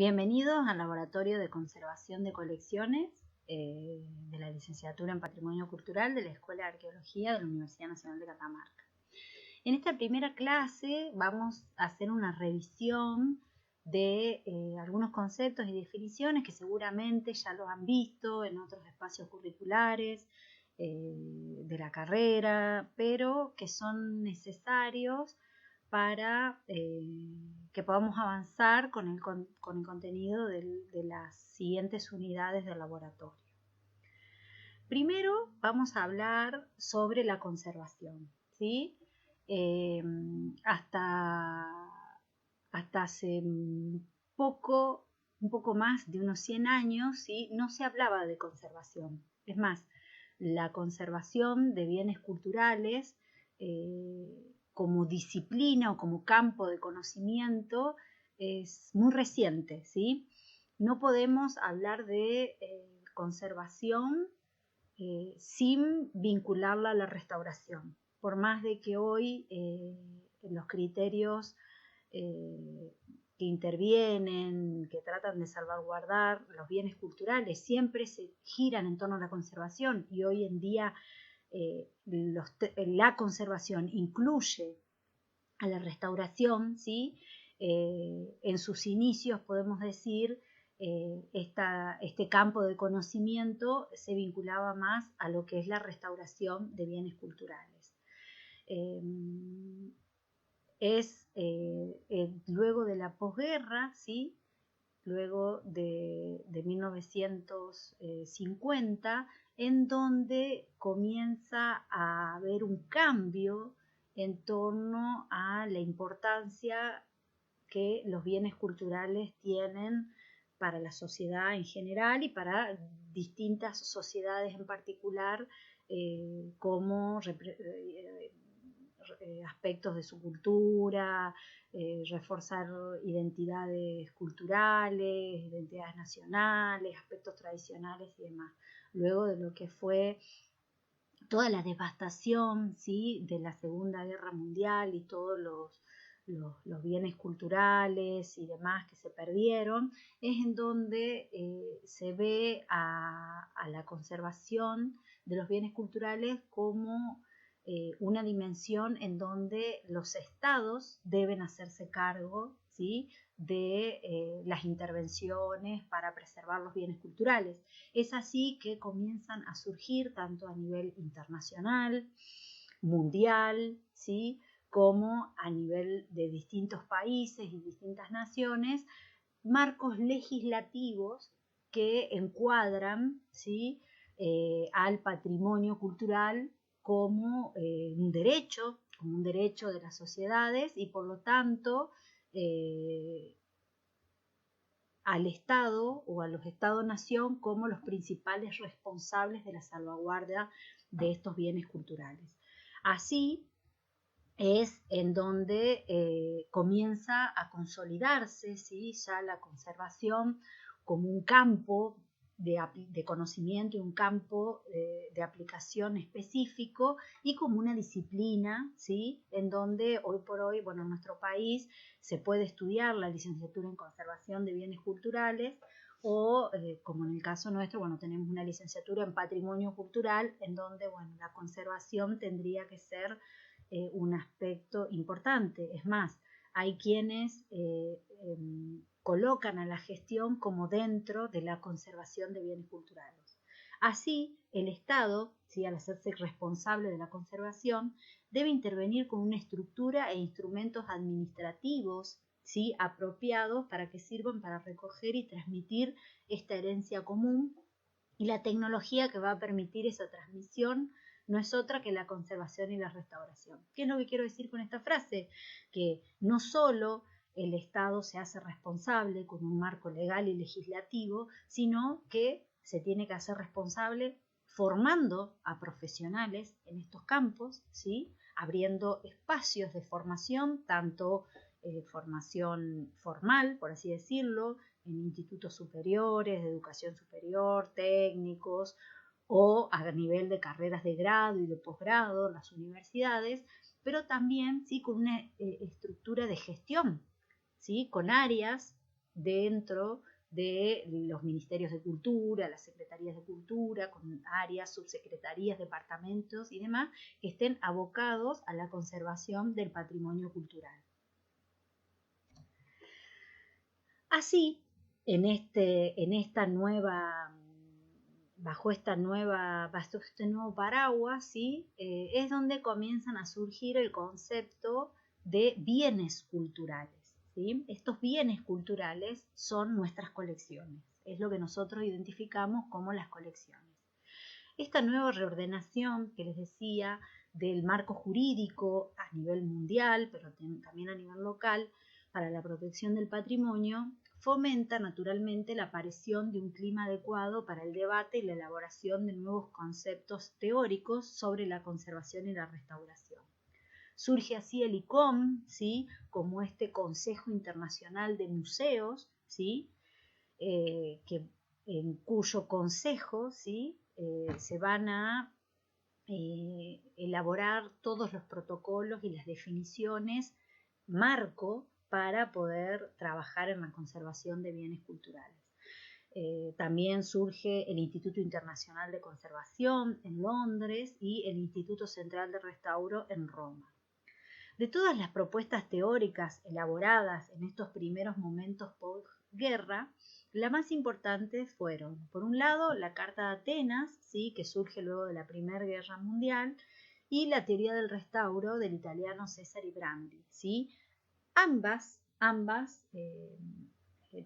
Bienvenidos al Laboratorio de Conservación de Colecciones de la Licenciatura en Patrimonio Cultural de la Escuela de Arqueología de la Universidad Nacional de Catamarca. En esta primera clase vamos a hacer una revisión de algunos conceptos y definiciones que seguramente ya los han visto en otros espacios curriculares de la carrera, pero que son necesarios para que podamos avanzar con el contenido de las siguientes unidades del laboratorio. Primero vamos a hablar sobre la conservación, ¿sí? Hasta hace un poco más de unos 100 años, ¿sí? No se hablaba de conservación. Es más, la conservación de bienes culturales como disciplina o como campo de conocimiento es muy reciente, ¿sí? No podemos hablar de conservación sin vincularla a la restauración. Por más de que hoy los criterios que intervienen, que tratan de salvaguardar los bienes culturales, siempre se giran en torno a la conservación, y hoy en día la conservación incluye a la restauración, ¿sí? En sus inicios podemos decir este campo de conocimiento se vinculaba más a lo que es la restauración de bienes culturales. Luego de la posguerra, ¿sí? Luego de 1950, en donde comienza a haber un cambio en torno a la importancia que los bienes culturales tienen para la sociedad en general y para distintas sociedades en particular, como aspectos de su cultura, reforzar identidades culturales, identidades nacionales, aspectos tradicionales y demás. Luego de lo que fue toda la devastación, ¿sí?, de la Segunda Guerra Mundial y todos los bienes culturales y demás que se perdieron, es en donde se ve a la conservación de los bienes culturales como una dimensión en donde los estados deben hacerse cargo, ¿sí?, de las intervenciones para preservar los bienes culturales. Es así que comienzan a surgir tanto a nivel internacional, mundial, ¿sí?, como a nivel de distintos países y distintas naciones, marcos legislativos que encuadran, ¿sí?, al patrimonio cultural como un derecho de las sociedades, y por lo tanto al Estado o a los Estados-nación como los principales responsables de la salvaguardia de estos bienes culturales. Así es en donde comienza a consolidarse, ¿sí?, ya la conservación como un campo de conocimiento y un campo de aplicación específico y como una disciplina, ¿sí?, en donde hoy por hoy, bueno, en nuestro país se puede estudiar la licenciatura en conservación de bienes culturales o, como en el caso nuestro, bueno, tenemos una licenciatura en patrimonio cultural en donde, bueno, la conservación tendría que ser un aspecto importante. Es más, hay quienes colocan a la gestión como dentro de la conservación de bienes culturales. Así, el Estado, ¿sí?, al hacerse responsable de la conservación, debe intervenir con una estructura e instrumentos administrativos, ¿sí?, apropiados para que sirvan para recoger y transmitir esta herencia común, y la tecnología que va a permitir esa transmisión no es otra que la conservación y la restauración. ¿Qué es lo que quiero decir con esta frase? Que no solo el Estado se hace responsable con un marco legal y legislativo, sino que se tiene que hacer responsable formando a profesionales en estos campos, ¿sí?, abriendo espacios de formación, tanto formación formal, por así decirlo, en institutos superiores, de educación superior, técnicos, o a nivel de carreras de grado y de posgrado, las universidades, pero también, ¿sí?, con una estructura de gestión, ¿sí?, con áreas dentro de los ministerios de cultura, las secretarías de cultura, con áreas, subsecretarías, departamentos y demás, que estén abocados a la conservación del patrimonio cultural. Así, bajo este nuevo paraguas, ¿sí? Es donde comienzan a surgir el concepto de bienes culturales. ¿Sí? Estos bienes culturales son nuestras colecciones, es lo que nosotros identificamos como las colecciones. Esta nueva reordenación que les decía del marco jurídico a nivel mundial, pero también a nivel local, para la protección del patrimonio, fomenta naturalmente la aparición de un clima adecuado para el debate y la elaboración de nuevos conceptos teóricos sobre la conservación y la restauración. Surge así el ICOM, ¿sí? Como este Consejo Internacional de Museos, ¿sí? En cuyo consejo, ¿sí? Se van a elaborar todos los protocolos y las definiciones marco para poder trabajar en la conservación de bienes culturales. También surge el Instituto Internacional de Conservación en Londres y el Instituto Central de Restauro en Roma. De todas las propuestas teóricas elaboradas en estos primeros momentos posguerra, las más importantes fueron, por un lado, la Carta de Atenas, ¿sí? Que surge luego de la Primera Guerra Mundial, y la teoría del restauro del italiano Cesare Brandi, ¿sí? Ambas,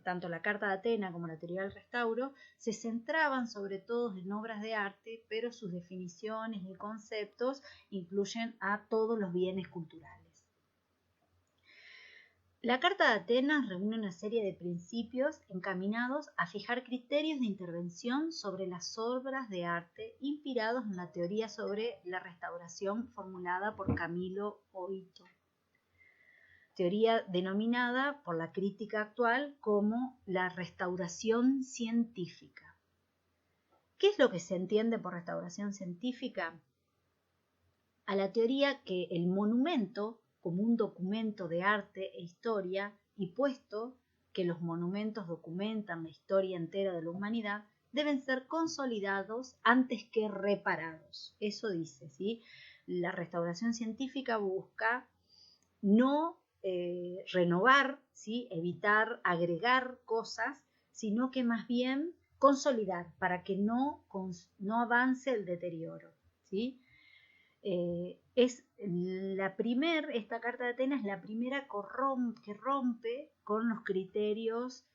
tanto la Carta de Atenas como la teoría del restauro, se centraban sobre todo en obras de arte, pero sus definiciones y conceptos incluyen a todos los bienes culturales. La Carta de Atenas reúne una serie de principios encaminados a fijar criterios de intervención sobre las obras de arte inspirados en la teoría sobre la restauración formulada por Camilo Oito. Teoría denominada por la crítica actual como la restauración científica. ¿Qué es lo que se entiende por restauración científica? A la teoría que el monumento, como un documento de arte e historia, y puesto que los monumentos documentan la historia entera de la humanidad, deben ser consolidados antes que reparados. Eso dice, ¿sí? La restauración científica busca no renovar, ¿sí? Evitar agregar cosas, sino que más bien consolidar para que no avance el deterioro, ¿sí? Esta Carta de Atenas es la primera que rompe con los criterios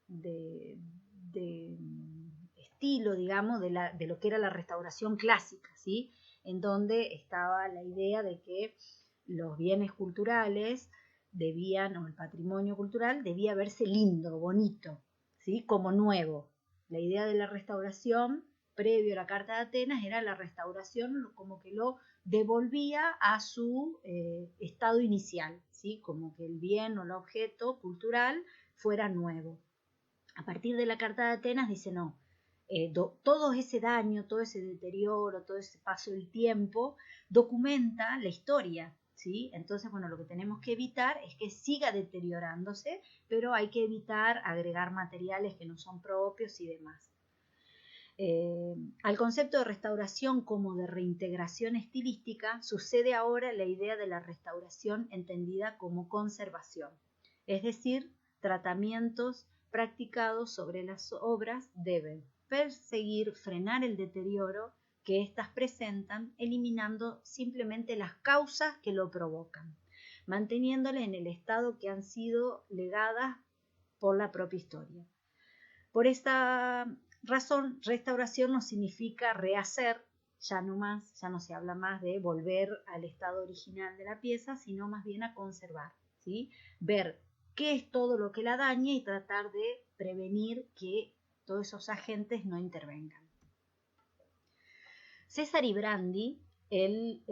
de estilo, digamos, de lo que era la restauración clásica, ¿sí? En donde estaba la idea de que los bienes culturales o el patrimonio cultural debía verse lindo, bonito, ¿sí? Como nuevo. La idea de la restauración previo a la Carta de Atenas era la restauración como que lo devolvía a su estado inicial, ¿sí? Como que el bien o el objeto cultural fuera nuevo. A partir de la Carta de Atenas dice no, todo ese daño, todo ese deterioro, todo ese paso del tiempo documenta la historia, ¿sí? Entonces, bueno, lo que tenemos que evitar es que siga deteriorándose, pero hay que evitar agregar materiales que no son propios y demás. Al concepto de restauración como de reintegración estilística sucede ahora la idea de la restauración entendida como conservación, es decir, tratamientos practicados sobre las obras deben perseguir, frenar el deterioro que éstas presentan, eliminando simplemente las causas que lo provocan, manteniéndole en el estado que han sido legadas por la propia historia. Por esta razón, restauración no significa rehacer, ya no se habla más de volver al estado original de la pieza, sino más bien a conservar, ¿sí? Ver qué es todo lo que la daña y tratar de prevenir que todos esos agentes no intervengan. Cesare Brandi, él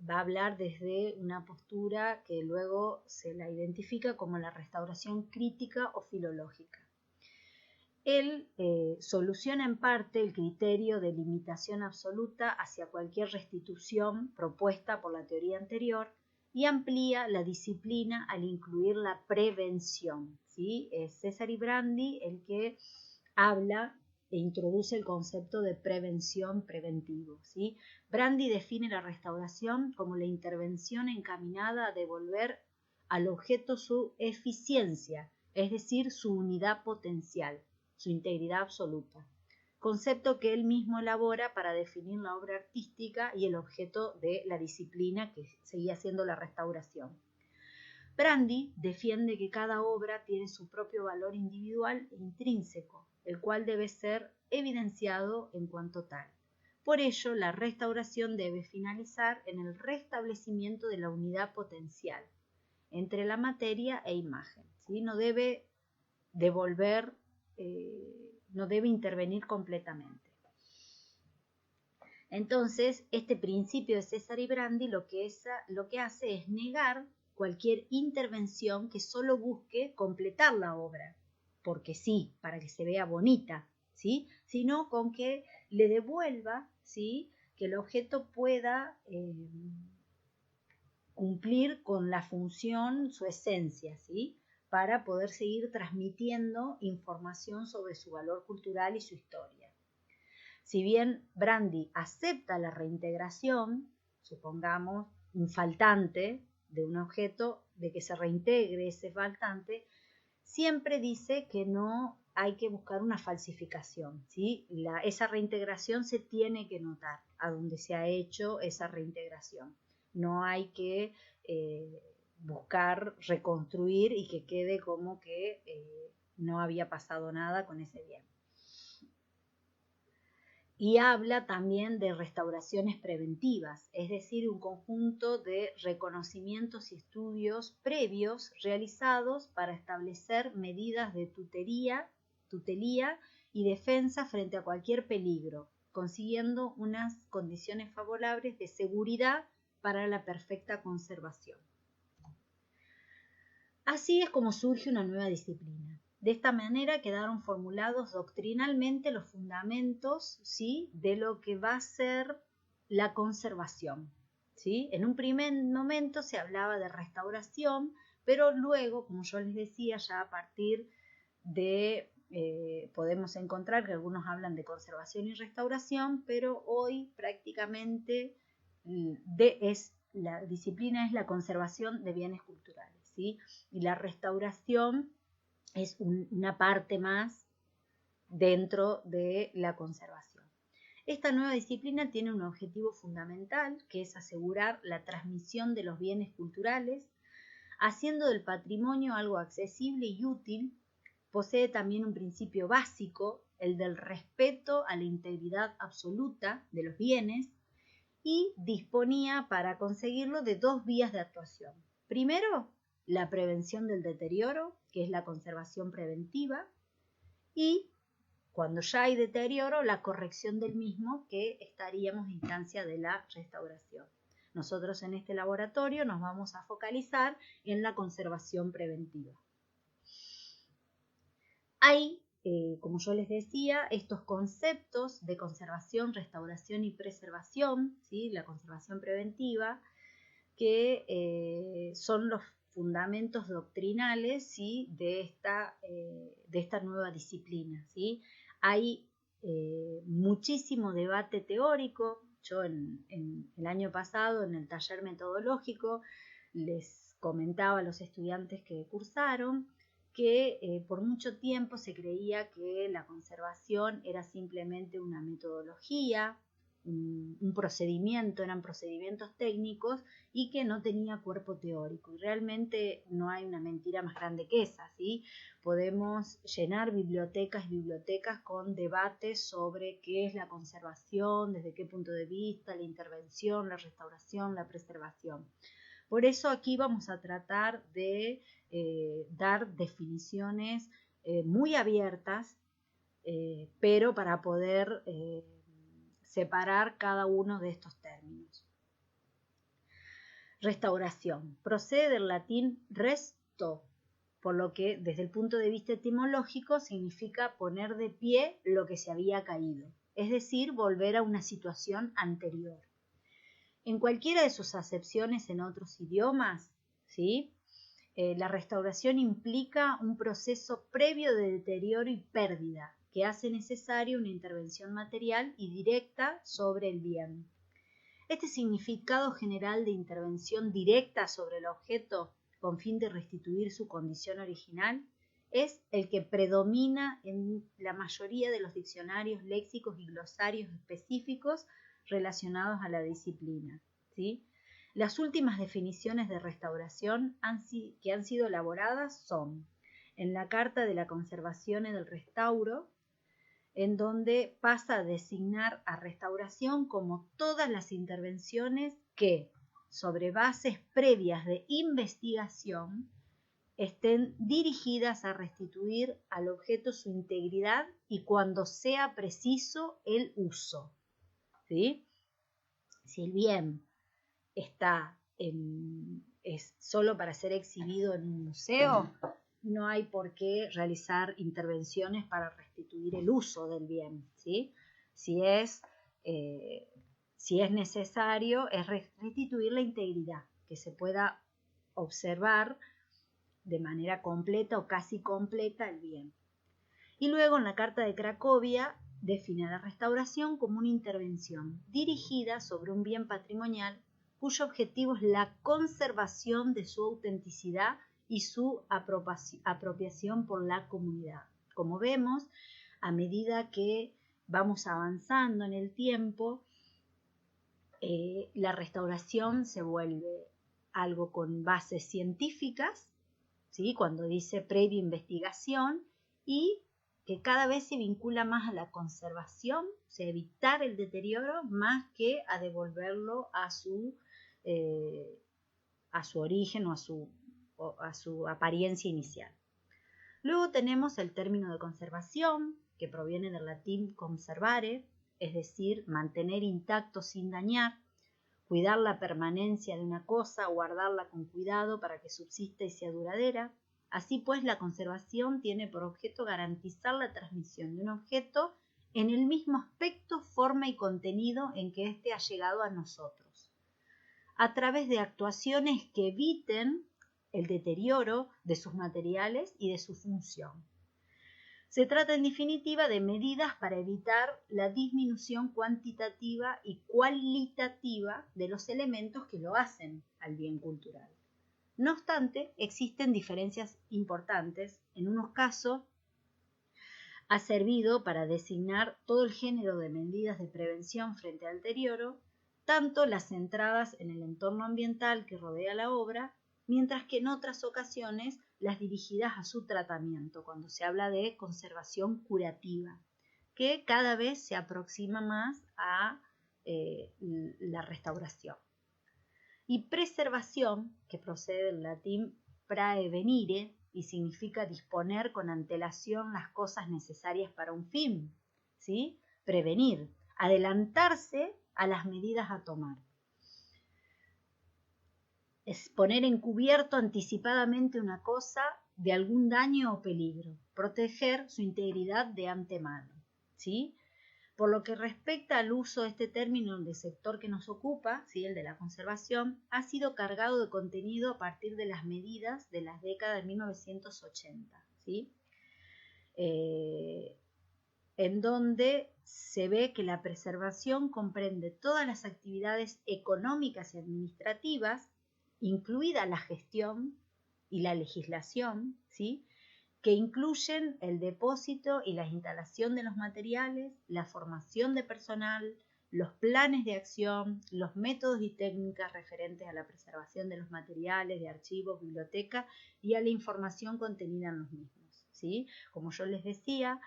va a hablar desde una postura que luego se la identifica como la restauración crítica o filológica. Él soluciona en parte el criterio de limitación absoluta hacia cualquier restitución propuesta por la teoría anterior, y amplía la disciplina al incluir la prevención, ¿sí? Es Cesare Brandi el que habla e introduce el concepto de prevención preventivo, ¿sí? Brandi define la restauración como la intervención encaminada a devolver al objeto su eficiencia, es decir, su unidad potencial, su integridad absoluta, concepto que él mismo elabora para definir la obra artística y el objeto de la disciplina que seguía siendo la restauración. Brandi defiende que cada obra tiene su propio valor individual e intrínseco, el cual debe ser evidenciado en cuanto tal. Por ello, la restauración debe finalizar en el restablecimiento de la unidad potencial entre la materia e imagen, ¿sí? No debe devolver, no debe intervenir completamente. Entonces, este principio de Cesare Brandi lo que hace es negar cualquier intervención que solo busque completar la obra, porque sí, para que se vea bonita, ¿sí? Sino con que le devuelva, ¿sí? Que el objeto pueda cumplir con la función, su esencia, ¿sí? Para poder seguir transmitiendo información sobre su valor cultural y su historia. Si bien Brandi acepta la reintegración, supongamos un faltante de un objeto, de que se reintegre ese faltante, siempre dice que no hay que buscar una falsificación, ¿sí? Esa reintegración se tiene que notar a donde se ha hecho esa reintegración. No hay que buscar reconstruir y que quede como que no había pasado nada con ese bien. Y habla también de restauraciones preventivas, es decir, un conjunto de reconocimientos y estudios previos realizados para establecer medidas de tutelía y defensa frente a cualquier peligro, consiguiendo unas condiciones favorables de seguridad para la perfecta conservación. Así es como surge una nueva disciplina. De esta manera quedaron formulados doctrinalmente los fundamentos, ¿sí?, de lo que va a ser la conservación, ¿sí? En un primer momento se hablaba de restauración, pero luego, como yo les decía, ya a partir de podemos encontrar que algunos hablan de conservación y restauración, pero hoy prácticamente la disciplina es la conservación de bienes culturales, ¿sí? Y la restauración es una parte más dentro de la conservación. Esta nueva disciplina tiene un objetivo fundamental, que es asegurar la transmisión de los bienes culturales, haciendo del patrimonio algo accesible y útil. Posee también un principio básico, el del respeto a la integridad absoluta de los bienes, y disponía para conseguirlo de dos vías de actuación. Primero, la prevención del deterioro, que es la conservación preventiva, y cuando ya hay deterioro, la corrección del mismo, que estaríamos en instancia de la restauración. Nosotros en este laboratorio nos vamos a focalizar en la conservación preventiva. Hay, como yo les decía, estos conceptos de conservación, restauración y preservación, ¿sí? La conservación preventiva, que son los fundamentos doctrinales, ¿sí?, de esta nueva disciplina, ¿sí? Hay muchísimo debate teórico. Yo en el año pasado, en el taller metodológico, les comentaba a los estudiantes que cursaron que por mucho tiempo se creía que la conservación era simplemente una metodología, un procedimiento, eran procedimientos técnicos y que no tenía cuerpo teórico. Y realmente no hay una mentira más grande que esa, ¿sí? Podemos llenar bibliotecas y bibliotecas con debates sobre qué es la conservación, desde qué punto de vista, la intervención, la restauración, la preservación. Por eso aquí vamos a tratar de dar definiciones muy abiertas, pero para poder separar cada uno de estos términos. Restauración. Procede del latín resto, por lo que desde el punto de vista etimológico significa poner de pie lo que se había caído, es decir, volver a una situación anterior. En cualquiera de sus acepciones en otros idiomas, ¿sí? La restauración implica un proceso previo de deterioro y pérdida que hace necesaria una intervención material y directa sobre el bien. Este significado general de intervención directa sobre el objeto con fin de restituir su condición original es el que predomina en la mayoría de los diccionarios, léxicos y glosarios específicos relacionados a la disciplina, ¿sí? Las últimas definiciones de restauración que han sido elaboradas son en la Carta de la Conservación y del Restauro, en donde pasa a designar a restauración como todas las intervenciones que, sobre bases previas de investigación, estén dirigidas a restituir al objeto su integridad y cuando sea preciso el uso, ¿sí? Si el bien es solo para ser exhibido en un museo, no hay por qué realizar intervenciones para restituir el uso del bien, ¿sí? Si es necesario, es restituir la integridad, que se pueda observar de manera completa o casi completa el bien. Y luego en la Carta de Cracovia define la restauración como una intervención dirigida sobre un bien patrimonial cuyo objetivo es la conservación de su autenticidad y su apropiación por la comunidad. Como vemos, a medida que vamos avanzando en el tiempo, la restauración se vuelve algo con bases científicas, ¿sí? Cuando dice previa investigación, y que cada vez se vincula más a la conservación, o sea, evitar el deterioro más que a devolverlo a su origen o a su apariencia inicial. Luego tenemos el término de conservación, que proviene del latín conservare, es decir, mantener intacto sin dañar, cuidar la permanencia de una cosa, guardarla con cuidado para que subsista y sea duradera. Así pues, la conservación tiene por objeto garantizar la transmisión de un objeto en el mismo aspecto, forma y contenido en que éste ha llegado a nosotros, a través de actuaciones que eviten el deterioro de sus materiales y de su función. Se trata en definitiva de medidas para evitar la disminución cuantitativa y cualitativa de los elementos que lo hacen al bien cultural. No obstante, existen diferencias importantes. En unos casos ha servido para designar todo el género de medidas de prevención frente al deterioro, tanto las centradas en el entorno ambiental que rodea la obra, mientras que en otras ocasiones las dirigidas a su tratamiento, cuando se habla de conservación curativa, que cada vez se aproxima más a la restauración. Y preservación, que procede del latín praevenire y significa disponer con antelación las cosas necesarias para un fin, ¿sí? Prevenir, adelantarse a las medidas a tomar. Es poner en cubierto anticipadamente una cosa de algún daño o peligro, proteger su integridad de antemano, ¿sí? Por lo que respecta al uso de este término del sector que nos ocupa, ¿sí? El de la conservación, ha sido cargado de contenido a partir de las medidas de las décadas de 1980, ¿sí? En donde se ve que la preservación comprende todas las actividades económicas y administrativas, incluida la gestión y la legislación, ¿sí? Que incluyen el depósito y la instalación de los materiales, la formación de personal, los planes de acción, los métodos y técnicas referentes a la preservación de los materiales, de archivos, biblioteca y a la información contenida en los mismos, ¿sí? Como yo les decía,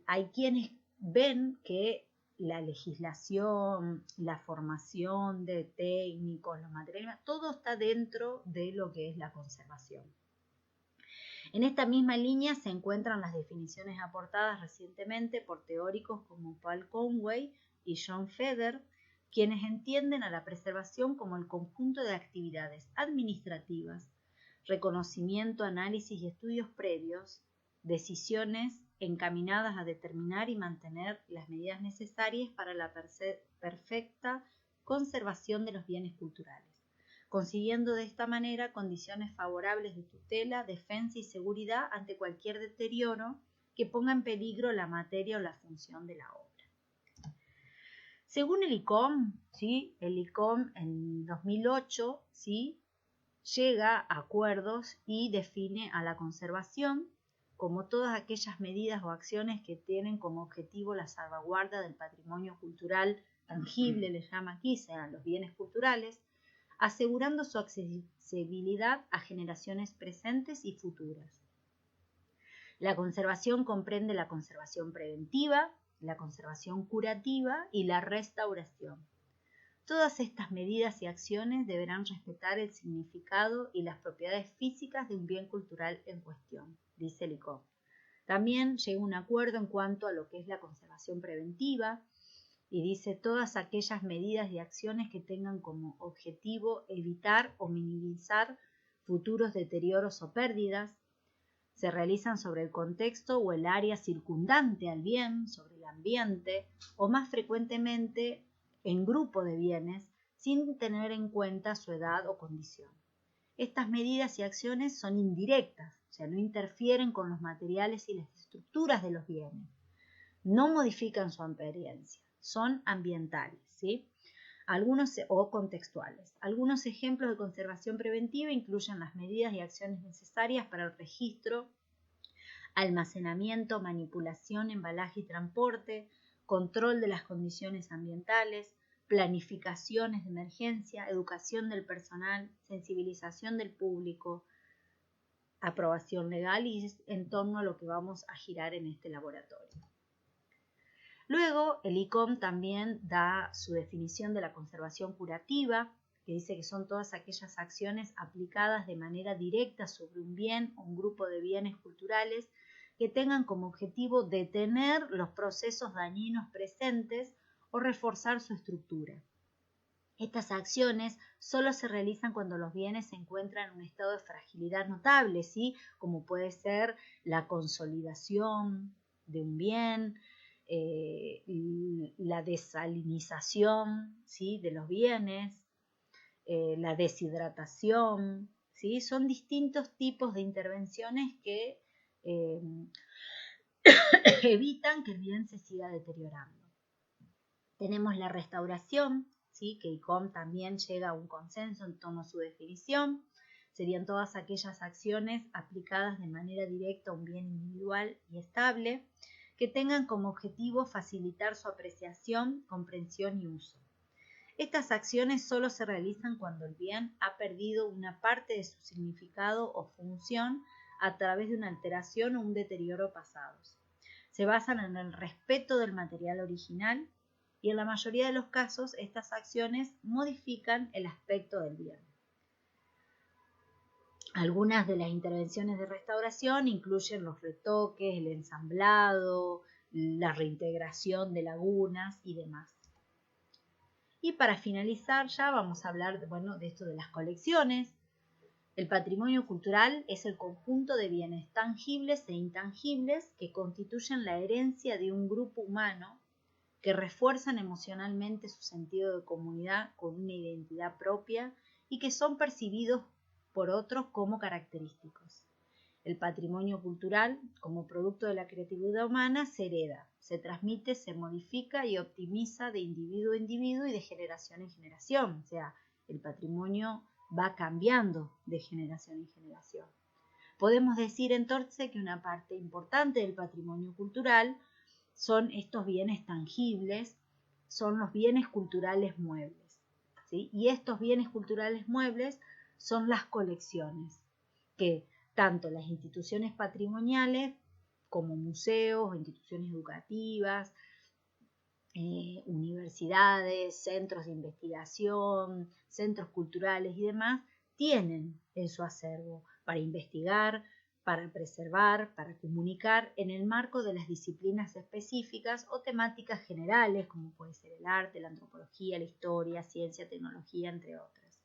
hay quienes ven que la legislación, la formación de técnicos, los materiales, todo está dentro de lo que es la conservación. En esta misma línea se encuentran las definiciones aportadas recientemente por teóricos como Paul Conway y John Feder, quienes entienden a la preservación como el conjunto de actividades administrativas, reconocimiento, análisis y estudios previos, decisiones encaminadas a determinar y mantener las medidas necesarias para la perfecta conservación de los bienes culturales, consiguiendo de esta manera condiciones favorables de tutela, defensa y seguridad ante cualquier deterioro que ponga en peligro la materia o la función de la obra. Según el ICOM, ¿sí? El ICOM en 2008, ¿sí?, llega a acuerdos y define a la conservación como todas aquellas medidas o acciones que tienen como objetivo la salvaguarda del patrimonio cultural tangible, le llama aquí, sean los bienes culturales, asegurando su accesibilidad a generaciones presentes y futuras. La conservación comprende la conservación preventiva, la conservación curativa y la restauración. Todas estas medidas y acciones deberán respetar el significado y las propiedades físicas de un bien cultural en cuestión, dice el ICOM. También llega a un acuerdo en cuanto a lo que es la conservación preventiva y dice todas aquellas medidas y acciones que tengan como objetivo evitar o minimizar futuros deterioros o pérdidas, se realizan sobre el contexto o el área circundante al bien, sobre el ambiente o más frecuentemente en grupo de bienes sin tener en cuenta su edad o condición. Estas medidas y acciones son indirectas, o sea, no interfieren con los materiales y las estructuras de los bienes, no modifican su apariencia, son ambientales, ¿sí? O contextuales. Algunos ejemplos de conservación preventiva incluyen las medidas y acciones necesarias para el registro, almacenamiento, manipulación, embalaje y transporte, control de las condiciones ambientales, planificaciones de emergencia, educación del personal, sensibilización del público, aprobación legal y es en torno a lo que vamos a girar en este laboratorio. Luego, el ICOM también da su definición de la conservación curativa, que dice que son todas aquellas acciones aplicadas de manera directa sobre un bien o un grupo de bienes culturales que tengan como objetivo detener los procesos dañinos presentes o reforzar su estructura. Estas acciones solo se realizan cuando los bienes se encuentran en un estado de fragilidad notable, ¿sí?, como puede ser la consolidación de un bien, la desalinización, ¿sí?, de los bienes, la deshidratación, ¿sí? Son distintos tipos de intervenciones que evitan que el bien se siga deteriorando. Tenemos la restauración, ¿sí?, que ICOM también llega a un consenso en torno a su definición. Serían todas aquellas acciones aplicadas de manera directa a un bien individual y estable que tengan como objetivo facilitar su apreciación, comprensión y uso. Estas acciones solo se realizan cuando el bien ha perdido una parte de su significado o función a través de una alteración o un deterioro pasados. Se basan en el respeto del material original y en la mayoría de los casos estas acciones modifican el aspecto del bien. Algunas de las intervenciones de restauración incluyen los retoques, el ensamblado, la reintegración de lagunas y demás. Y para finalizar ya vamos a hablar de esto de las colecciones. El patrimonio cultural es el conjunto de bienes tangibles e intangibles que constituyen la herencia de un grupo humano que refuerzan emocionalmente su sentido de comunidad con una identidad propia y que son percibidos por otros como característicos. El patrimonio cultural, como producto de la creatividad humana, se hereda, se transmite, se modifica y optimiza de individuo a individuo y de generación en generación. O sea, el patrimonio va cambiando de generación en generación. Podemos decir entonces que una parte importante del patrimonio cultural son estos bienes tangibles, son los bienes culturales muebles, ¿sí? Y estos bienes culturales muebles son las colecciones, que tanto las instituciones patrimoniales como museos, instituciones educativas, universidades, centros de investigación, centros culturales y demás, tienen en su acervo para investigar, para preservar, para comunicar en el marco de las disciplinas específicas o temáticas generales, como puede ser el arte, la antropología, la historia, ciencia, tecnología, entre otras.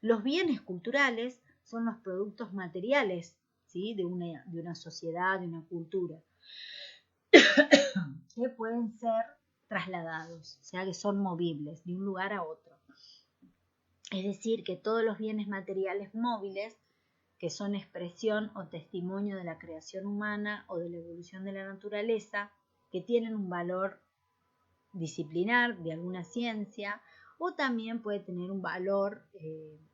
Los bienes culturales son los productos materiales, ¿sí?, de una sociedad, de una cultura, que pueden ser trasladados, o sea que son movibles de un lugar a otro. Es decir, que todos los bienes materiales móviles, que son expresión o testimonio de la creación humana o de la evolución de la naturaleza, que tienen un valor disciplinar de alguna ciencia, o también puede tener un valor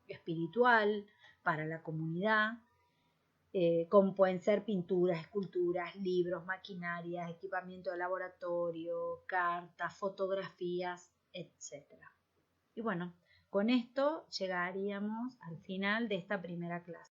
espiritual para la comunidad, como pueden ser pinturas, esculturas, libros, maquinarias, equipamiento de laboratorio, cartas, fotografías, etc. Y bueno, con esto llegaríamos al final de esta primera clase.